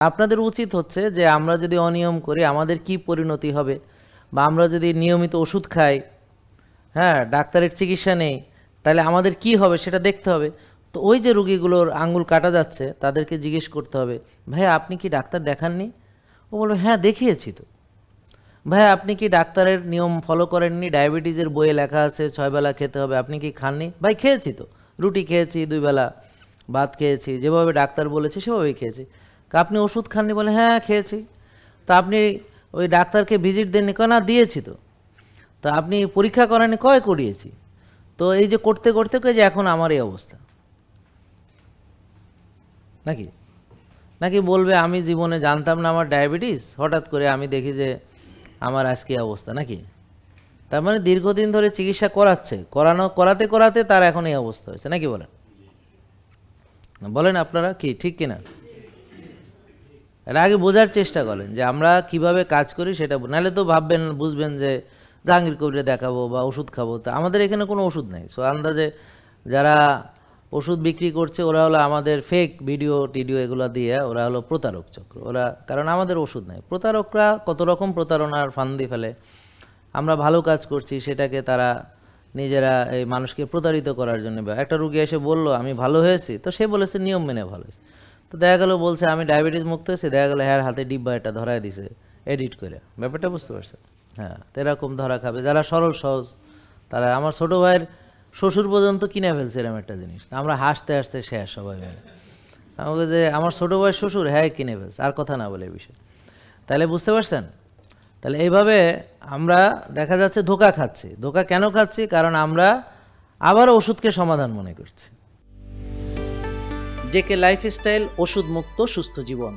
আপনাদের উচিত হচ্ছে যে আমরা যদি অনিয়ম করি আমাদের কি পরিণতি হবে, বা আমরা যদি নিয়মিত ওষুধ খাই, হ্যাঁ, ডাক্তারের চিকিৎসা নেই, তাহলে আমাদের কি হবে সেটা দেখতে হবে। তো ওই যে রুগীগুলোর আঙ্গুল কাটা যাচ্ছে তাদেরকে জিজ্ঞেস করতে হবে, ভাই আপনি কি ডাক্তার দেখাননি? ও বলবে হ্যাঁ দেখিয়েছি তো। ভাই আপনি কি ডাক্তারের নিয়ম ফলো করেননি? ডায়াবেটিসের বইয়ে লেখা আছে 6 বেলা খেতে হবে, আপনি কি খাননি? ভাই খেয়েছি তো, রুটি খেয়েছি 2 বেলা, ভাত খেয়েছি, যেভাবে ডাক্তার বলেছে সেভাবেই খেয়েছি। আপনি ওষুধ খাননি? বলে হ্যাঁ খেয়েছি। তা আপনি ওই ডাক্তারকে ভিজিট দেননি? কয় না দিয়েছি তো। তা আপনি পরীক্ষা করাননি? কয় করিয়েছি। তো এই যে করতে করতে যে এখন আমার এই অবস্থা, নাকি নাকি বলবে আমি জীবনে জানতাম না আমার ডায়াবেটিস, হঠাৎ করে আমি দেখি যে আমার আজকে এই অবস্থা, নাকি? তার মানে দীর্ঘদিন ধরে চিকিৎসা করাচ্ছে, করাতে করাতে তার এখন এই অবস্থা হয়েছে, নাকি বলেন? বলেন আপনারা কি ঠিক কিনা? এর আগে বোঝার চেষ্টা করেন যে আমরা কিভাবে কাজ করি সেটা, নাহলে তো ভাববেন বুঝবেন যে জাহাঙ্গীর কবিরে দেখাবো বা ওষুধ খাবো। তা আমাদের এখানে কোনো ওষুধ নেই। সো আন্দাজে যারা ওষুধ বিক্রি করছে ওরা হলো আমাদের ফেক ভিডিও টিডিও এগুলো দিয়ে ওরা হলো প্রতারক চক্র। ওরা, কারণ আমাদের ওষুধ নেই। প্রতারকরা কত রকম প্রতারণার ফান্দি ফেলে। আমরা ভালো কাজ করছি সেটাকে তারা নিজেরা এই মানুষকে প্রতারিত করার জন্য। একটা রুগী এসে বলল আমি ভালো হয়েছি, তো সে বলেছে নিয়ম মেনে ভালো হয়েছে। তো দেখা গেল বলছে আমি ডায়াবেটিস মুক্ত হয়েছি, দেখা গেলো হ্যাঁ হাতে ডিব্বা এটা ধরায় দিছে এডিট করে। ব্যাপারটা বুঝতে পারছে? হ্যাঁ, তো এরকম ধরা খাবে যারা সরল সহজ। তারা, আমার ছোটো ভাইয়ের শ্বশুর পর্যন্ত কিনে ফেলছে এরকম একটা জিনিস। আমরা হাসতে হাসতে শেষ সবাই মিলে। আমাকে যে আমার ছোটো ভাইয়ের শ্বশুর, হ্যাঁ কিনে ফেলছে, আর কথা না বলে এই বিষয়ে। তাহলে বুঝতে পারছেন? তাহলে এইভাবে আমরা দেখা যাচ্ছে ধোঁকা খাচ্ছি। ধোঁকা কেন খাচ্ছি? কারণ আমরা আবার ওষুধকে সমাধান মনে করছি। জেকে লাইফস্টাইল, ওষুধ মুক্ত সুস্থ জীবন।